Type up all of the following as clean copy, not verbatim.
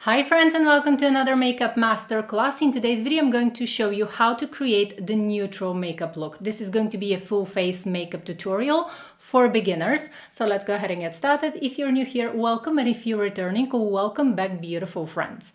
Hi friends, and welcome to another makeup masterclass. In today's video I'm going to show you how to create the neutral makeup look. This is going to be a full face makeup tutorial for beginners. So let's go ahead and get started. If you're new here, welcome, and if you're returning, welcome back, beautiful friends.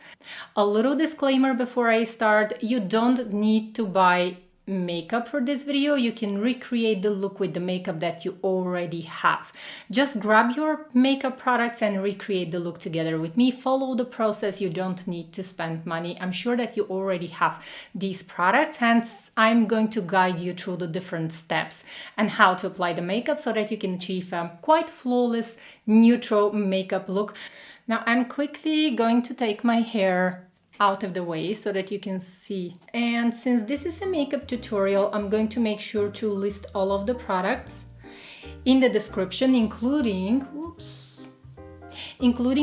A little disclaimer before I start: you don't need to buy makeup for this video. You can recreate the look with the makeup that you already have. Just grab your makeup products and recreate the look together with me. Follow the process. You don't need to spend money. I'm sure that you already have these products, hence I'm going to guide you through the different steps and how to apply the makeup so that you can achieve a quite flawless neutral makeup look. Now I'm quickly going to take my hair out of the way so that you can see. And since this is a makeup tutorial, I'm going to make sure to list all of the products in the description, including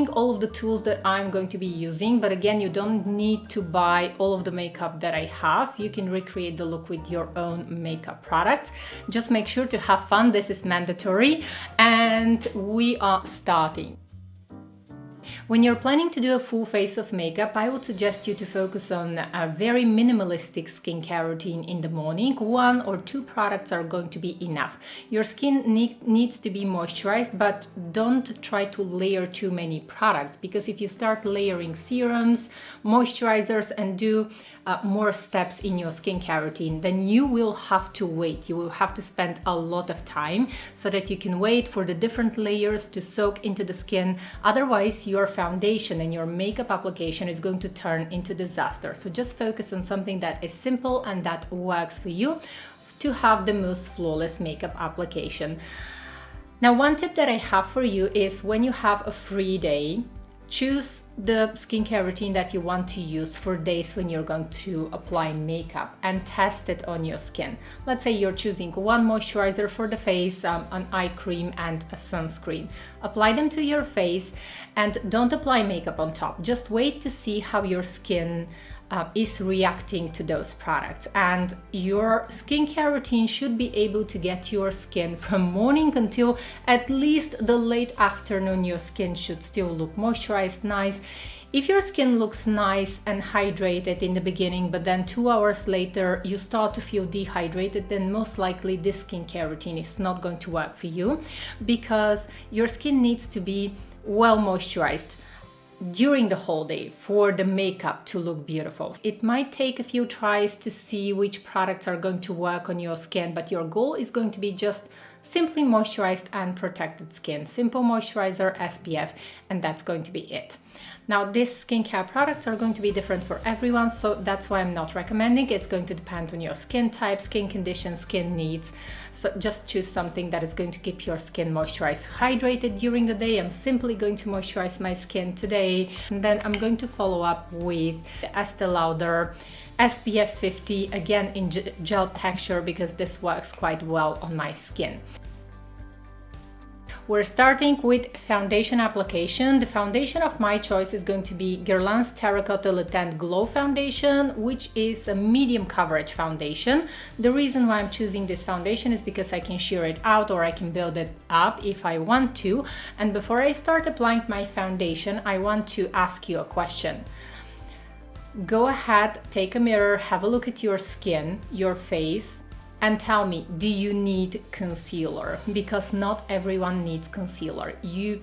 all of the tools that I'm going to be using. But again, you don't need to buy all of the makeup that I have. You can recreate the look with your own makeup products. Just make sure to have fun. This is mandatory, and we are starting. When you're planning to do a full face of makeup, I would suggest you to focus on a very minimalistic skincare routine in the morning. 1 or 2 products are going to be enough. Your skin needs to be moisturized, but don't try to layer too many products, because if you start layering serums, moisturizers, and do more steps in your skincare routine, then you will have to wait. You will have to spend a lot of time so that you can wait for the different layers to soak into the skin. Otherwise, your foundation and your makeup application is going to turn into disaster. So just focus on something that is simple and that works for you to have the most flawless makeup application. Now, one tip that I have for you is, when you have a free day, choose the skincare routine that you want to use for days when you're going to apply makeup and test it on your skin. Let's say you're choosing 1 moisturizer for the face, an eye cream, and a sunscreen. Apply them to your face and don't apply makeup on top. Just wait to see how your skin is reacting to those products, and your skincare routine should be able to get your skin from morning until at least the late afternoon. Your skin should still look moisturized, nice. If your skin looks nice and hydrated in the beginning, but then 2 hours later you start to feel dehydrated, then most likely this skincare routine is not going to work for you, because your skin needs to be well moisturized during the whole day for the makeup to look beautiful. It might take a few tries to see which products are going to work on your skin, but your goal is going to be just simply moisturized and protected skin. Simple moisturizer, SPF, and that's going to be it. Now, these skincare products are going to be different for everyone, so that's why I'm not recommending. It's going to depend on your skin type, skin condition, skin needs. So just choose something that is going to keep your skin moisturized, hydrated during the day. I'm simply going to moisturize my skin today, and then I'm going to follow up with the Estee Lauder SPF 50, again in gel texture, because this works quite well on my skin. We're starting with foundation application. The foundation of my choice is going to be Guerlain's Terracotta Le Teint Glow Foundation, which is a medium coverage foundation. The reason why I'm choosing this foundation is because I can sheer it out or I can build it up if I want to. And before I start applying my foundation, I want to ask you a question. Go ahead, take a mirror, have a look at your skin, your face, and tell me, do you need concealer? Because not everyone needs concealer.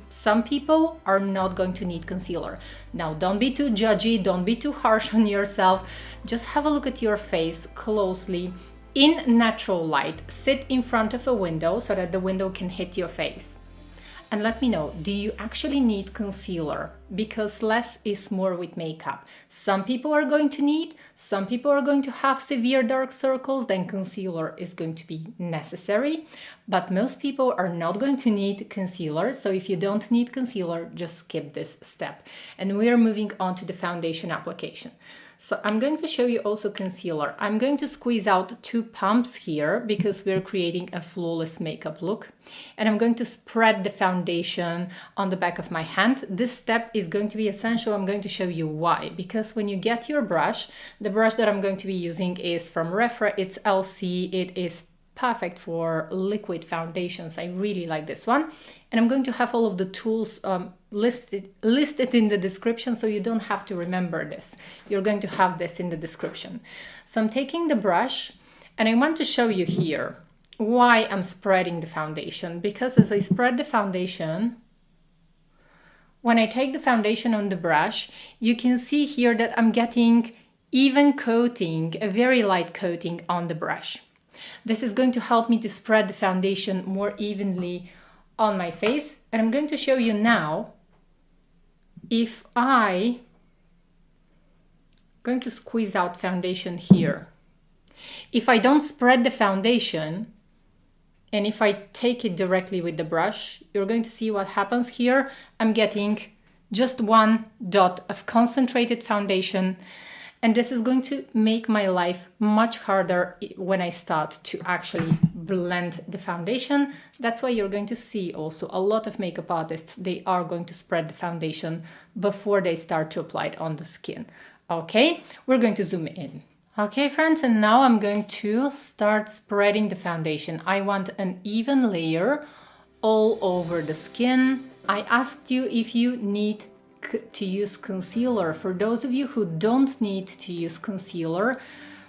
Some people are not going to need concealer. Now, don't be too judgy, don't be too harsh on yourself. Just have a look at your face closely in natural light. Sit in front of a window so that the window can hit your face. And let me know, do you actually need concealer? Because less is more with makeup. Some people are going to need, some people are going to have severe dark circles, then concealer is going to be necessary. But most people are not going to need concealer. So if you don't need concealer, just skip this step. And we are moving on to the foundation application. So I'm going to show you also concealer. I'm going to squeeze out 2 pumps here because we're creating a flawless makeup look. And I'm going to spread the foundation on the back of my hand. This step is going to be essential. I'm going to show you why. Because when you get your brush, the brush that I'm going to be using is from Refra. It's LC. It is perfect for liquid foundations. I really like this one. And I'm going to have all of the tools listed in the description, so you don't have to remember this. You're going to have this in the description. So I'm taking the brush, and I want to show you here why I'm spreading the foundation. Because as I spread the foundation, when I take the foundation on the brush, you can see here that I'm getting even coating, a very light coating on the brush. This is going to help me to spread the foundation more evenly on my face. And I'm going to show you now if I'm going to squeeze out foundation here. If I don't spread the foundation, and if I take it directly with the brush, you're going to see what happens here. I'm getting just one dot of concentrated foundation. And this is going to make my life much harder when I start to actually blend the foundation. That's why you're going to see also a lot of makeup artists, they are going to spread the foundation before they start to apply it on the skin. Okay, we're going to zoom in. Okay, friends, and now I'm going to start spreading the foundation. I want an even layer all over the skin. I asked you if you need to use concealer. For those of you who don't need to use concealer,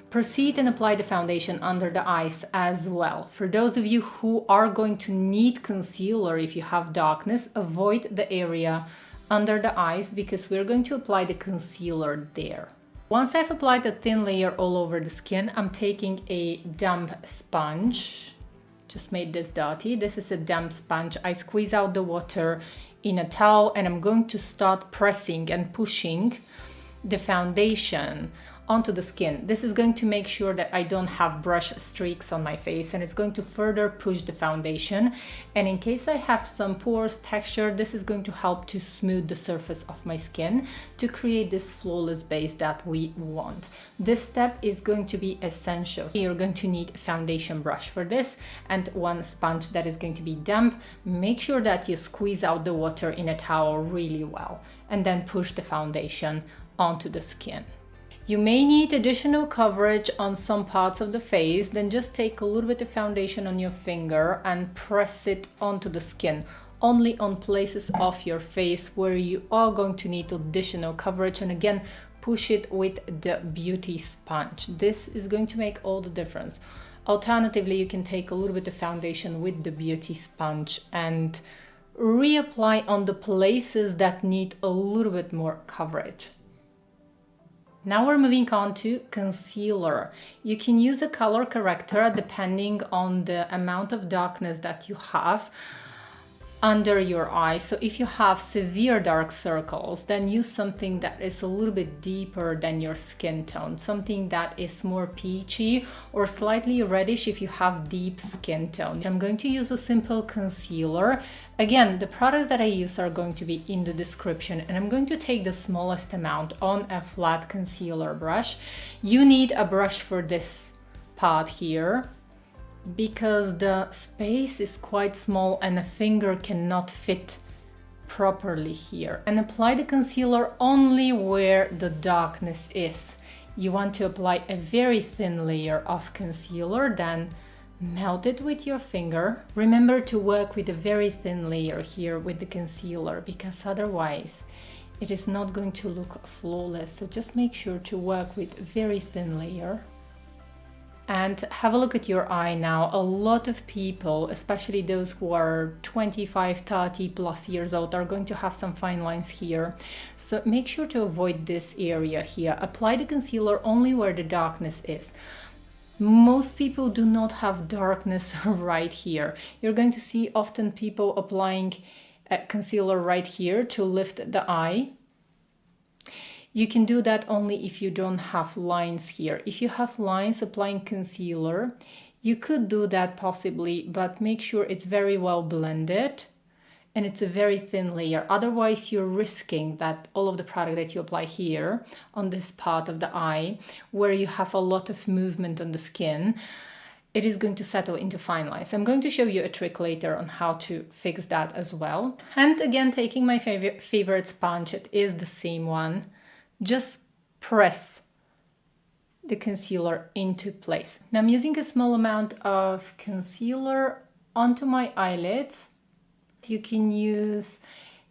proceed and apply the foundation under the eyes as well. For those of you who are going to need concealer, if you have darkness, avoid the area under the eyes because we're going to apply the concealer there. Once I've applied a thin layer all over the skin, I'm taking a damp sponge. Just made this dirty. This is a damp sponge. I squeeze out the water in a towel and I'm going to start pressing and pushing the foundation onto the skin. This is going to make sure that I don't have brush streaks on my face, and it's going to further push the foundation. And in case I have some pores, texture, this is going to help to smooth the surface of my skin to create this flawless base that we want. This step is going to be essential. You're going to need a foundation brush for this and one sponge that is going to be damp. Make sure that you squeeze out the water in a towel really well and then push the foundation onto the skin. You may need additional coverage on some parts of the face, then just take a little bit of foundation on your finger and press it onto the skin, only on places of your face where you are going to need additional coverage, and again, push it with the beauty sponge. This is going to make all the difference. Alternatively, you can take a little bit of foundation with the beauty sponge and reapply on the places that need a little bit more coverage. Now we're moving on to concealer. You can use a color corrector depending on the amount of darkness that you have under your eye. So if you have severe dark circles, then use something that is a little bit deeper than your skin tone, something that is more peachy or slightly reddish if you have deep skin tone. I'm going to use a simple concealer. Again, the products that I use are going to be in the description, and I'm going to take the smallest amount on a flat concealer brush. You need a brush for this part here, because the space is quite small and a finger cannot fit properly here. And apply the concealer only where the darkness is. You want to apply a very thin layer of concealer, then melt it with your finger. Remember to work with a very thin layer here with the concealer, because otherwise it is not going to look flawless. So just make sure to work with a very thin layer. And have a look at your eye now. A lot of people, especially those who are 25, 30 plus years old, are going to have some fine lines here. So make sure to avoid this area here. Apply the concealer only where the darkness is. Most people do not have darkness right here. You're going to see often people applying concealer right here to lift the eye. You can do that only if you don't have lines here. If you have lines applying concealer, you could do that possibly, but make sure it's very well blended and it's a very thin layer. Otherwise, you're risking that all of the product that you apply here on this part of the eye, where you have a lot of movement on the skin, it is going to settle into fine lines. I'm going to show you a trick later on how to fix that as well. And again, taking my favorite sponge, it is the same one. Just press the concealer into place. Now I'm using a small amount of concealer onto my eyelids. You can use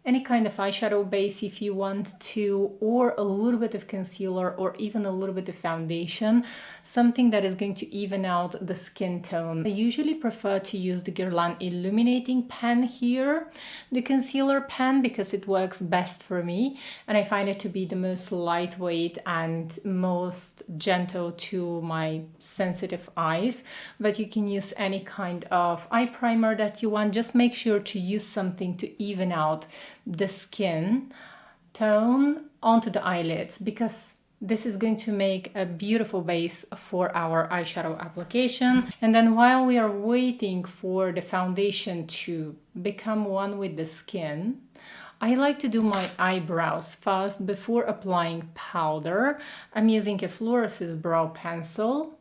any kind of eyeshadow base if you want to, or a little bit of concealer, or even a little bit of foundation, something that is going to even out the skin tone. I usually prefer to use the Guerlain illuminating pen here, the concealer pen, because it works best for me, and I find it to be the most lightweight and most gentle to my sensitive eyes. But you can use any kind of eye primer that you want. Just make sure to use something to even out the skin tone onto the eyelids, because this is going to make a beautiful base for our eyeshadow application. And then while we are waiting for the foundation to become one with the skin, I like to do my eyebrows first before applying powder. I'm using a fluorescent brow pencil,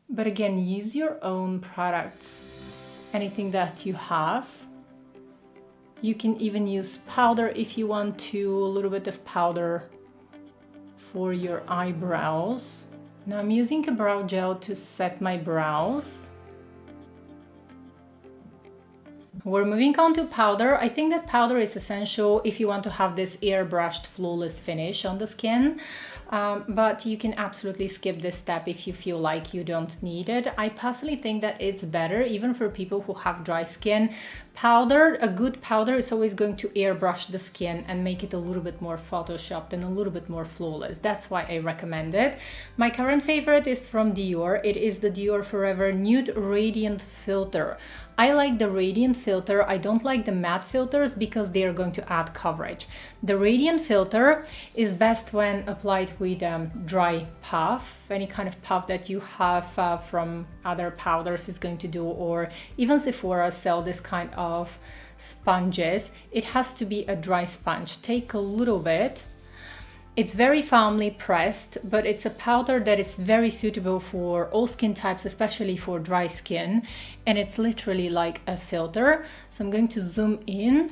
but again, use your own products, anything that you have. You can even use powder if you want to, a little bit of powder for your eyebrows. Now I'm using a brow gel to set my brows. We're moving on to powder. I think that powder is essential if you want to have this airbrushed flawless finish on the skin. But you can absolutely skip this step if you feel like you don't need it. I personally think that it's better even for people who have dry skin. Powder, a good powder is always going to airbrush the skin and make it a little bit more photoshopped and a little bit more flawless. That's why I recommend it. My current favorite is from Dior. It is the Dior Forever Nude Radiant Filter. I like the radiant filter. I don't like the matte filters because they are going to add coverage. The radiant filter is best when applied with dry puff. Any kind of puff that you have from other powders is going to do, or even Sephora sell this kind of sponges. It has to be a dry sponge. Take a little bit. It's very firmly pressed, but it's a powder that is very suitable for all skin types, especially for dry skin. And it's literally like a filter. So I'm going to zoom in.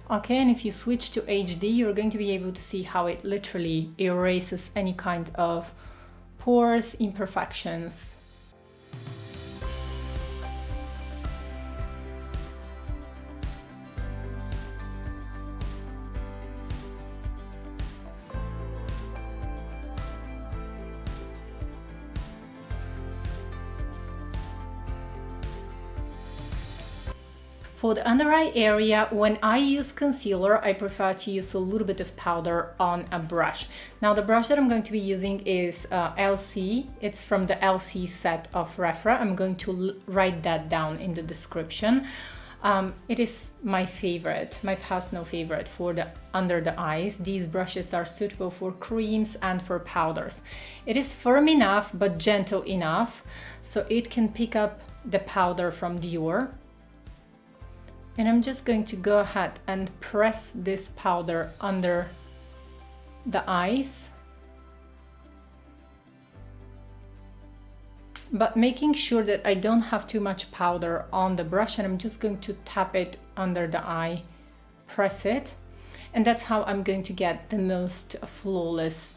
Okay, and if you switch to HD, you're going to be able to see how it literally erases any kind of pores, imperfections. For the under eye area, when I use concealer, I prefer to use a little bit of powder on a brush. Now the brush that I'm going to be using is LC. It's from the LC set of Refra. I'm going to write that down in the description. It is my favorite, my personal favorite for the under the eyes. These brushes are suitable for creams and for powders. It is firm enough but gentle enough so it can pick up the powder from Dior. And I'm just going to go ahead and press this powder under the eyes, but making sure that I don't have too much powder on the brush, and I'm just going to tap it under the eye, press it, and that's how I'm going to get the most flawless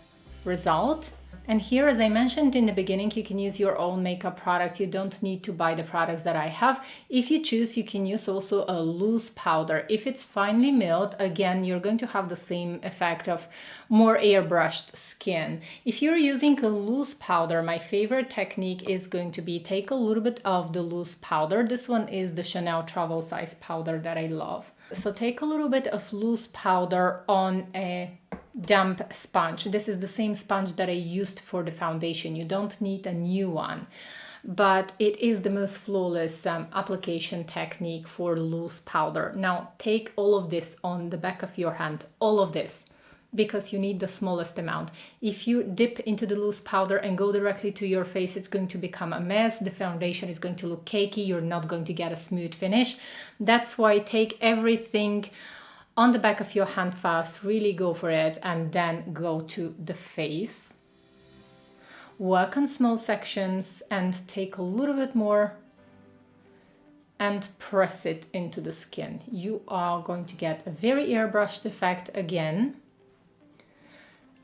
result. And here, as I mentioned in the beginning, you can use your own makeup products. You don't need to buy the products that I have. If you choose, you can use also a loose powder. If it's finely milled, again, you're going to have the same effect of more airbrushed skin. If you're using a loose powder, my favorite technique is going to be take a little bit of the loose powder. This one is the Chanel travel size powder that I love. So take a little bit of loose powder on a damp sponge. This is the same sponge that I used for the foundation. You don't need a new one, but it is the most flawless application technique for loose powder. Now take all of this on the back of your hand, all of this, because you need the smallest amount. If you dip into the loose powder and go directly to your face, it's going to become a mess. The foundation is going to look cakey. You're not going to get a smooth finish. That's why take everything on the back of your hand first, really go for it, and then go to the face. Work on small sections and take a little bit more and press it into the skin. You are going to get a very airbrushed effect again.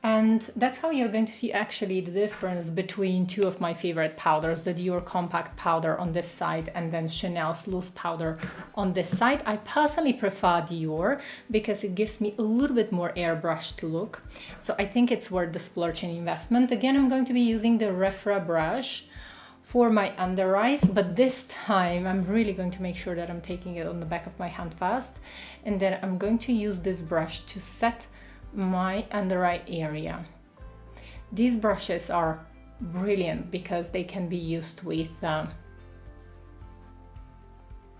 And And that's how you're going to see actually the difference between two of my favorite powders, the Dior compact powder on this side and then Chanel's loose powder on this side. I personally prefer Dior because it gives me a little bit more airbrushed look. So I think it's worth the splurge and investment. Again, I'm going to be using the Refra brush for my under eyes, but this time I'm really going to make sure that I'm taking it on the back of my hand first, and then I'm going to use this brush to set my under eye area. These brushes are brilliant because they can be used with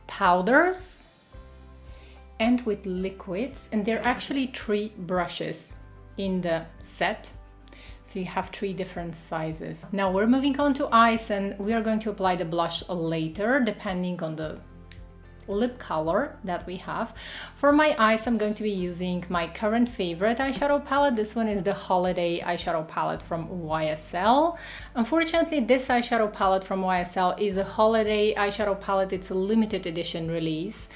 powders and with liquids, and there are actually 3 brushes in the set. So you have 3 different sizes. Now we're moving on to eyes, and we are going to apply the blush later depending on the lip color that we have. For my eyes, I'm going to be using my current favorite eyeshadow palette. This one is the Holiday eyeshadow palette from YSL. Unfortunately, this eyeshadow palette from YSL is a holiday eyeshadow palette. It's a limited edition release,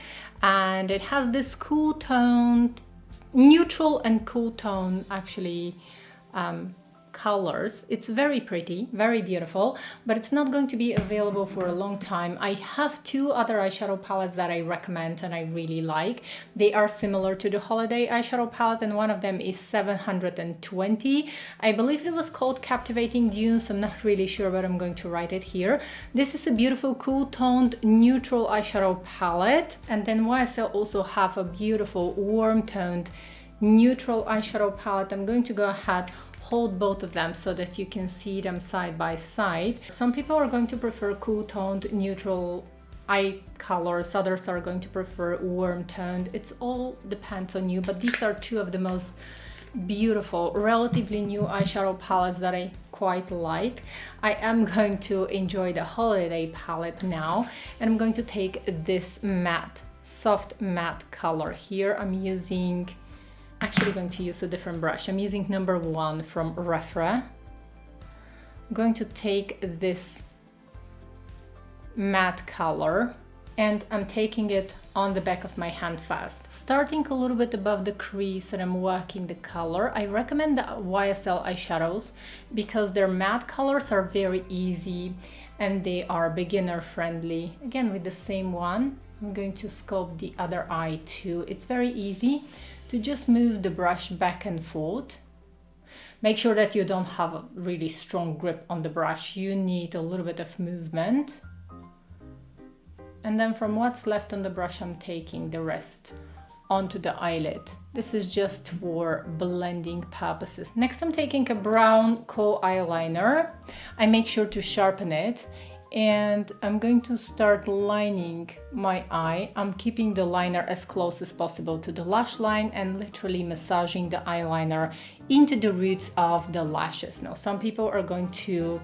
and it has this cool toned, neutral and cool tone actually colors. It's very pretty, very beautiful, but it's not going to be available for a long time. I have 2 other eyeshadow palettes that I recommend and I really like. They are similar to the Holiday eyeshadow palette, and one of them is 720. I believe it was called Captivating Dunes. I'm not really sure, but I'm going to write it here. This is a beautiful cool toned neutral eyeshadow palette, and then YSL also have a beautiful warm toned neutral eyeshadow palette. I'm going to go ahead, hold both of them so that you can see them side by side. Some people are going to prefer cool toned neutral eye colors, others are going to prefer warm toned. It's all depends on you, but these are 2 of the most beautiful, relatively new eyeshadow palettes that I quite like. I am going to enjoy the Holiday palette now, and I'm going to take this matte, soft matte color here. I'm actually going to use a different brush. I'm using number 1 from Refra. I'm going to take this matte color and I'm taking it on the back of my hand first. Starting a little bit above the crease, and I'm working the color. I recommend the YSL eyeshadows because their matte colors are very easy and they are beginner friendly. Again, with the same one, I'm going to sculpt the other eye too. It's very easy to just move the brush back and forth. Make sure that you don't have a really strong grip on the brush. You need a little bit of movement. And then from what's left on the brush, I'm taking the rest onto the eyelid. This is just for blending purposes. Next, I'm taking a brown kohl eyeliner. I make sure to sharpen it, and I'm going to start lining my eye. I'm keeping the liner as close as possible to the lash line and literally massaging the eyeliner into the roots of the lashes. Now, some people are going to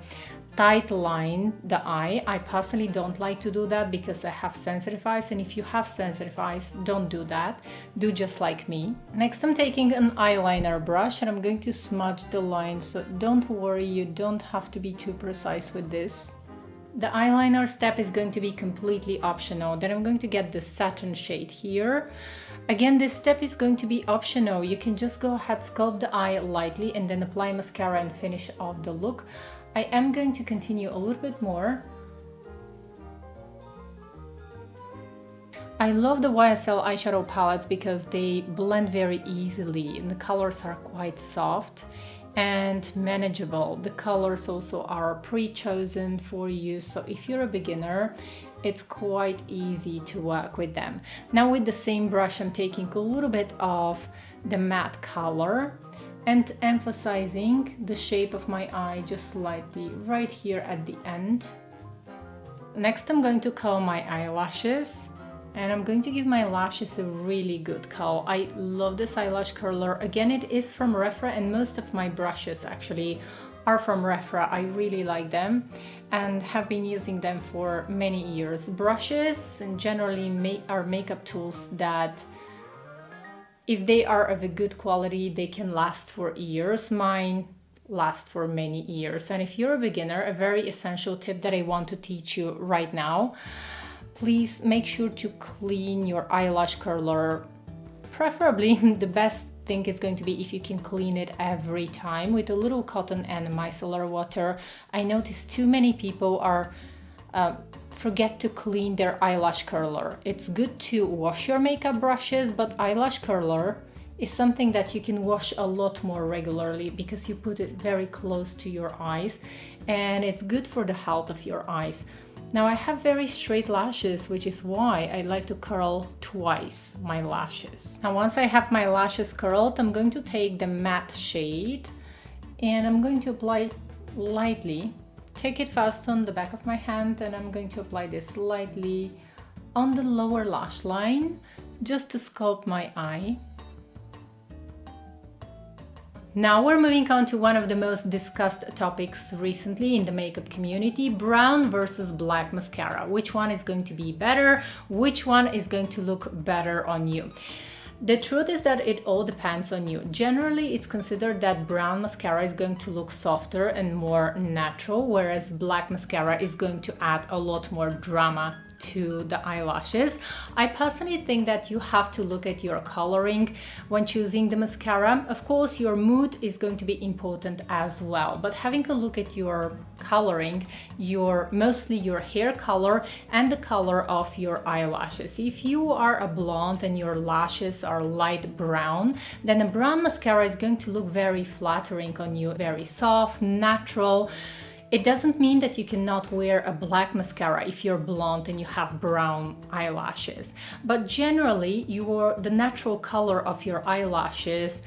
tight line the eye. I personally don't like to do that because I have sensitive eyes, and if you have sensitive eyes, don't do that. Do just like me. Next, I'm taking an eyeliner brush and I'm going to smudge the lines, so don't worry, you don't have to be too precise with this. The eyeliner step is going to be completely optional. Then I'm going to get the satin shade here. Again, this step is going to be optional. You can just go ahead, sculpt the eye lightly and then apply mascara and finish off the look. I am going to continue a little bit more. I love the YSL eyeshadow palettes because they blend very easily and the colors are quite soft and manageable. The colors also are pre-chosen for you, so if you're a beginner, it's quite easy to work with them. Now with the same brush, I'm taking a little bit of the matte color and emphasizing the shape of my eye just slightly right here at the end. Next, I'm going to curl my eyelashes. And I'm going to give my lashes a really good curl. I love this eyelash curler. Again, it is from Refra, and most of my brushes actually are from Refra. I really like them and have been using them for many years. Brushes and generally are makeup tools that, if they are of a good quality, they can last for years. Mine last for many years. And if you're a beginner, a very essential tip that I want to teach you right now: please make sure to clean your eyelash curler. Preferably, the best thing is going to be if you can clean it every time with a little cotton and micellar water. I notice too many people are forget to clean their eyelash curler. It's good to wash your makeup brushes, but eyelash curler is something that you can wash a lot more regularly because you put it very close to your eyes, and it's good for the health of your eyes. Now I have very straight lashes, which is why I like to curl twice my lashes. Now once I have my lashes curled, I'm going to take the matte shade and I'm going to apply lightly. Take it fast on the back of my hand, and I'm going to apply this lightly on the lower lash line just to sculpt my eye. Now we're moving on to one of the most discussed topics recently in the makeup community: brown versus black mascara. Which one is going to be better? Which one is going to look better on you? The truth is that it all depends on you. Generally, it's considered that brown mascara is going to look softer and more natural, whereas black mascara is going to add a lot more drama to the eyelashes. I personally think that you have to look at your coloring when choosing the mascara. Of course, your mood is going to be important as well, but having a look at your coloring, mostly your hair color and the color of your eyelashes. If you are a blonde and your lashes are light brown, then a brown mascara is going to look very flattering on you, very soft, natural. It doesn't mean that you cannot wear a black mascara if you're blonde and you have brown eyelashes. But generally, the natural color of your eyelashes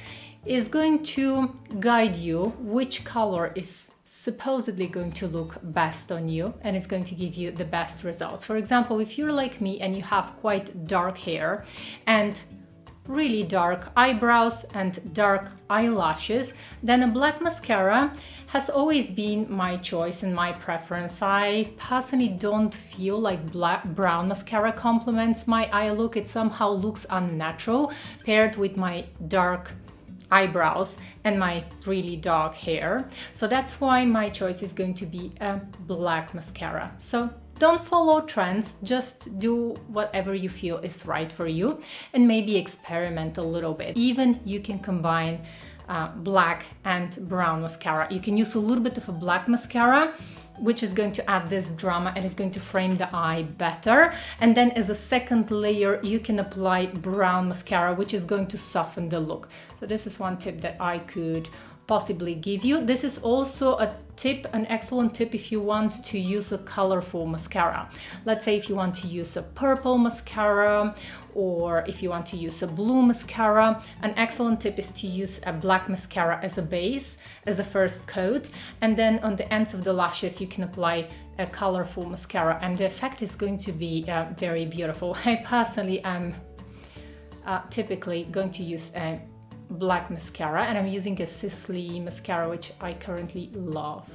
is going to guide you which color is supposedly going to look best on you and is going to give you the best results. For example, if you're like me and you have quite dark hair and really dark eyebrows and dark eyelashes, then a black mascara has always been my choice and my preference. I personally don't feel like brown mascara complements my eye look. It somehow looks unnatural paired with my dark eyebrows and my really dark hair. So that's why my choice is going to be a black mascara. So don't follow trends, just do whatever you feel is right for you and maybe experiment a little bit. Even you can combine black and brown mascara. You can use a little bit of a black mascara, which is going to add this drama and is going to frame the eye better. And then as a second layer, you can apply brown mascara, which is going to soften the look. So this is one tip that I could possibly give you. This is also an excellent tip if you want to use a colorful mascara. Let's say if you want to use a purple mascara or if you want to use a blue mascara, an excellent tip is to use a black mascara as a base, as a first coat, and then on the ends of the lashes you can apply a colorful mascara and the effect is going to be very beautiful. I personally am typically going to use a black mascara and I'm using a Sisley mascara, which I currently love.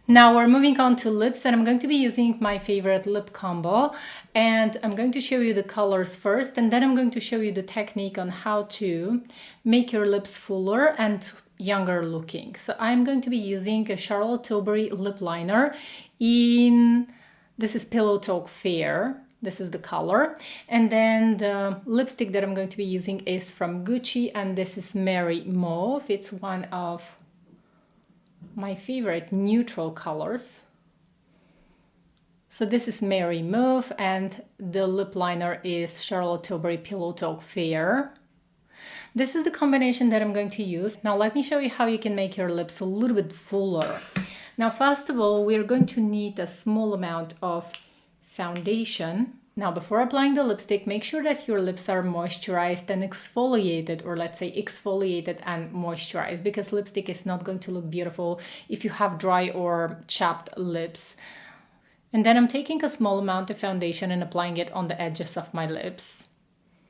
Now we're moving on to lips and I'm going to be using my favorite lip combo, and I'm going to show you the colors first and then I'm going to show you the technique on how to make your lips fuller and younger looking. So I'm going to be using a Charlotte Tilbury lip liner this is Pillow Talk Fair. This is the color. And then the lipstick that I'm going to be using is from Gucci and this is Mary Mauve. It's one of my favorite neutral colors. So this is Mary Mauve and the lip liner is Charlotte Tilbury Pillow Talk Fair. This is the combination that I'm going to use. Now let me show you how you can make your lips a little bit fuller. Now first of all, we're going to need a small amount of foundation. Now before applying the lipstick, make sure that your lips are moisturized and exfoliated, or let's say exfoliated and moisturized, because lipstick is not going to look beautiful if you have dry or chapped lips. And then I'm taking a small amount of foundation and applying it on the edges of my lips.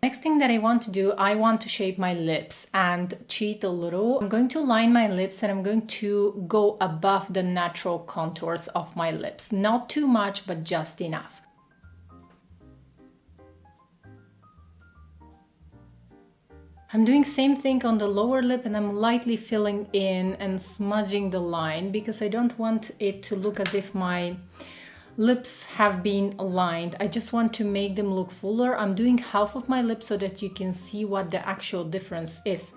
Next thing that I want to do, I want to shape my lips and cheat a little. I'm going to line my lips and I'm going to go above the natural contours of my lips. Not too much, but just enough. I'm doing same thing on the lower lip and I'm lightly filling in and smudging the line because I don't want it to look as if my lips have been lined, I just want to make them look fuller. I'm doing half of my lips so that you can see what the actual difference is.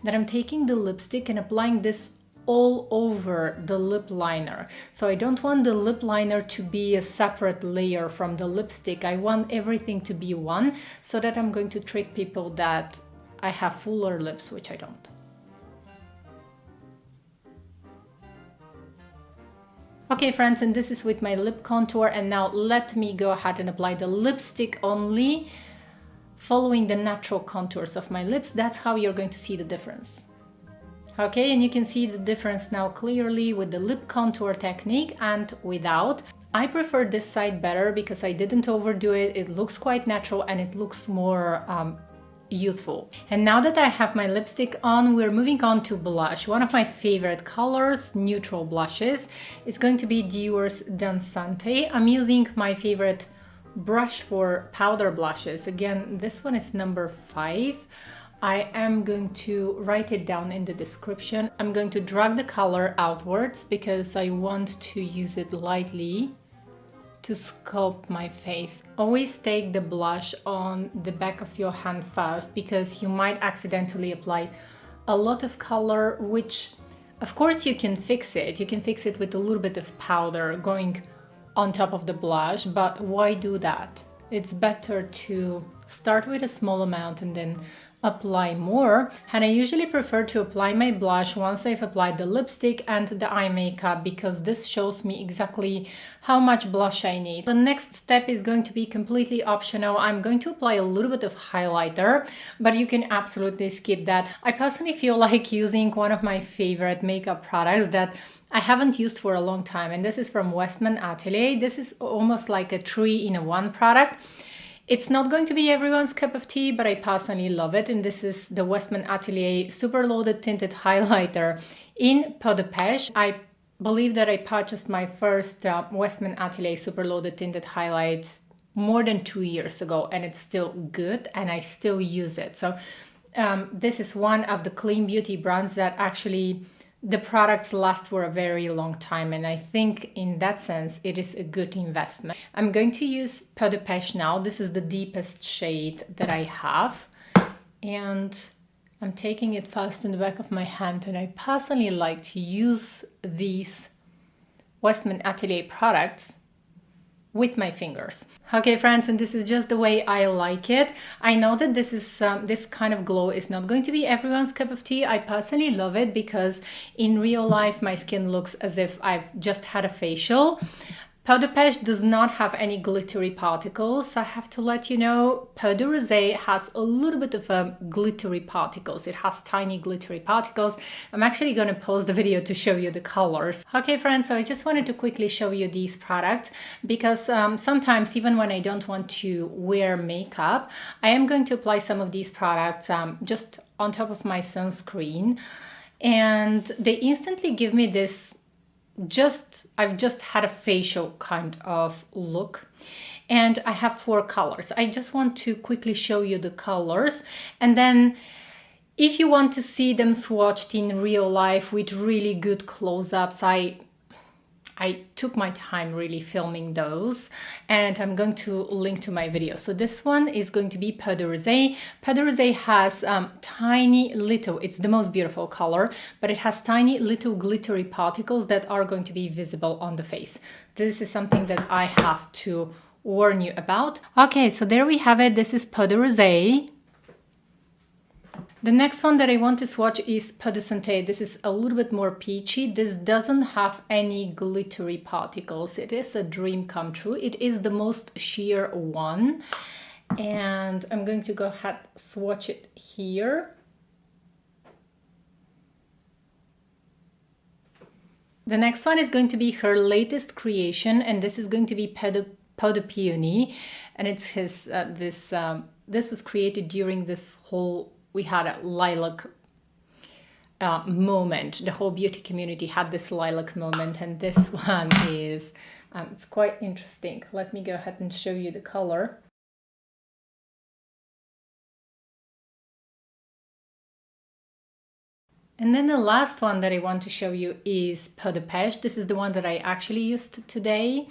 Then I'm taking the lipstick and applying this all over the lip liner. So I don't want the lip liner to be a separate layer from the lipstick. I want everything to be one, so that I'm going to trick people that I have fuller lips, which I don't. Okay friends, and this is with my lip contour, and now let me go ahead and apply the lipstick only, following the natural contours of my lips. That's how you're going to see the difference. Okay, and you can see the difference now clearly with the lip contour technique and without. I prefer this side better because I didn't overdo it. It looks quite natural and it looks more youthful. And now that I have my lipstick on, we're moving on to blush. One of my favorite colors, neutral blushes, is going to be Dior's Dansante. I'm using my favorite brush for powder blushes. Again, this one is number 5. I am going to write it down in the description. I'm going to drag the color outwards because I want to use it lightly to sculpt my face. Always take the blush on the back of your hand first, because you might accidentally apply a lot of color, which of course you can fix it. You can fix it with a little bit of powder going on top of the blush, but why do that? It's better to start with a small amount and then apply more. And I usually prefer to apply my blush once I've applied the lipstick and the eye makeup, because this shows me exactly how much blush I need. The next step is going to be completely optional. I'm going to apply a little bit of highlighter, but you can absolutely skip that. I personally feel like using one of my favorite makeup products that I haven't used for a long time, and this is from Westman Atelier. This is almost like a 3-in-1 product. It's not going to be everyone's cup of tea, but I personally love it. And this is the Westman Atelier Super Loaded Tinted Highlighter in Peau de Pêche. I believe that I purchased my first Westman Atelier Super Loaded Tinted Highlight more than 2 years ago, and it's still good and I still use it. So this is one of the clean beauty brands that actually the products last for a very long time, and I think in that sense it is a good investment. I'm going to use Peau de Pêche now. This is the deepest shade that I have, and I'm taking it first in the back of my hand, and I personally like to use these Westman Atelier products with my fingers. Okay friends, and this is just the way I like it. I know that this is this kind of glow is not going to be everyone's cup of tea. I personally love it because in real life my skin looks as if I've just had a facial. Peau de Pêche does not have any glittery particles. I have to let you know, Peau de Rosé has a little bit of glittery particles. It has tiny glittery particles. I'm actually going to pause the video to show you the colors. Okay friends, so I just wanted to quickly show you these products because sometimes even when I don't want to wear makeup, I am going to apply some of these products just on top of my sunscreen, and they instantly give me this I've just had a facial kind of look. And I have 4 colors. I just want to quickly show you the colors, and then if you want to see them swatched in real life with really good close-ups, I took my time really filming those, and I'm going to link to my video. So this one is going to be Peau de Rosé. Peau de Rosé has tiny little, it's the most beautiful color, but it has tiny little glittery particles that are going to be visible on the face. This is something that I have to warn you about. Okay, so there we have it. This is Peau de Rosé. The next one that I want to swatch is Peau de Santé. This is a little bit more peachy. This doesn't have any glittery particles. It is a dream come true. It is the most sheer one. And I'm going to go ahead swatch it here. The next one is going to be her latest creation, and this is going to be Peau de Peony. And it's his, this was created during this whole, we had a lilac moment. The whole beauty community had this lilac moment, and this one is, it's quite interesting. Let me go ahead and show you the color. And then the last one that I want to show you is Peau de Pêche. This is the one that I actually used today.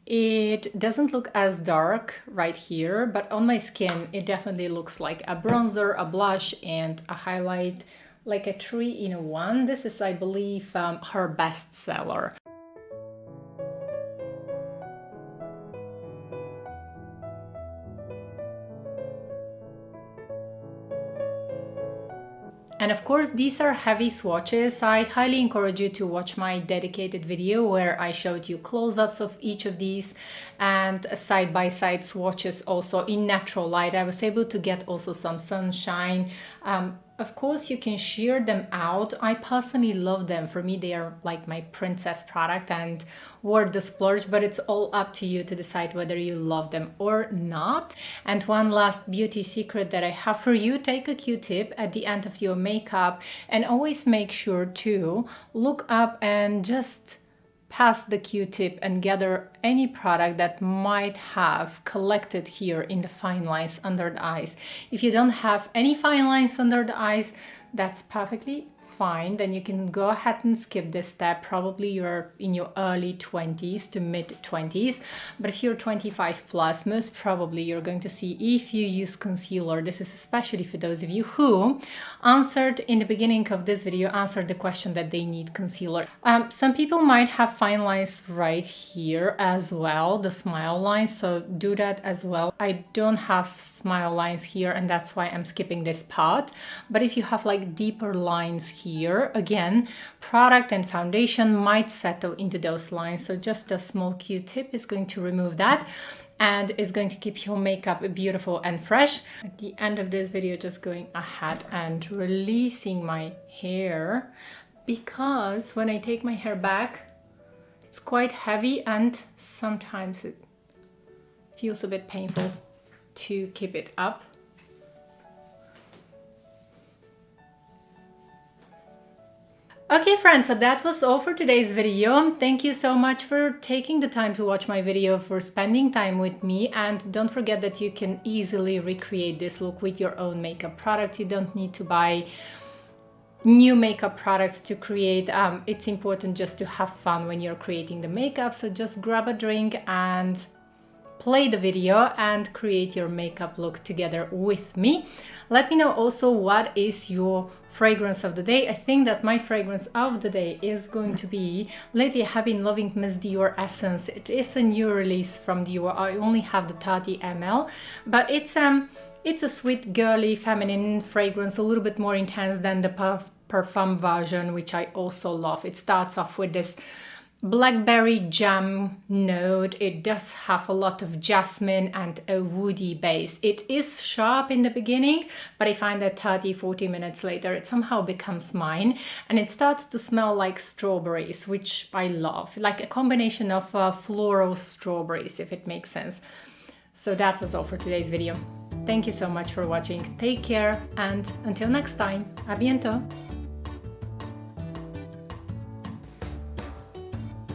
It doesn't look as dark right here, but on my skin, it definitely looks like a bronzer, a blush, and a highlight, like a 3-in-1. This is, I believe, her best seller. And of course, these are heavy swatches. I highly encourage you to watch my dedicated video where I showed you close-ups of each of these and side-by-side swatches also in natural light. I was able to get also some sunshine. Of course, you can sheer them out. I personally love them. For me, they are like my princess product and worth the splurge, but it's all up to you to decide whether you love them or not. And one last beauty secret that I have for you, take a Q-tip at the end of your makeup and always make sure to look up and just pass the Q-tip and gather any product that might have collected here in the fine lines under the eyes. If you don't have any fine lines under the eyes, that's perfectly fine. Then you can go ahead and skip this step. Probably you're in your early 20s to mid 20s, but if you're 25 plus, most probably you're going to see if you use concealer. This is especially for those of you who answered in the beginning of this video, answered the question that they need concealer. Some people might have fine lines right here as well, the smile lines, so do that as well. I don't have smile lines here, and that's why I'm skipping this part. But if you have like deeper lines here, again, product and foundation might settle into those lines, so just a small Q-tip is going to remove that and is going to keep your makeup beautiful and fresh. At the end of this video, just going ahead and releasing my hair, because when I take my hair back, it's quite heavy and sometimes it feels a bit painful to keep it up. Okay friends, so that was all for today's video. Thank you so much for taking the time to watch my video, for spending time with me, and don't forget that you can easily recreate this look with your own makeup products. You don't need to buy new makeup products to create. It's important just to have fun when you're creating the makeup, so just grab a drink and play the video and create your makeup look together with me. Let me know also what is your fragrance of the day. I think that my fragrance of the day is going to be, lately I have been loving Miss Dior Essence. It is a new release from Dior. I only have the 30 ml, but it's a sweet, girly, feminine fragrance, a little bit more intense than the Parfum version, which I also love. It starts off with this blackberry jam note. It does have a lot of jasmine and a woody base. It is sharp in the beginning, but I find that 30-40 minutes later it somehow becomes mine, and it starts to smell like strawberries, which I love, like a combination of floral strawberries, if it makes sense. So that was all for today's video. Thank you so much for watching. Take care, and until next time, à bientôt.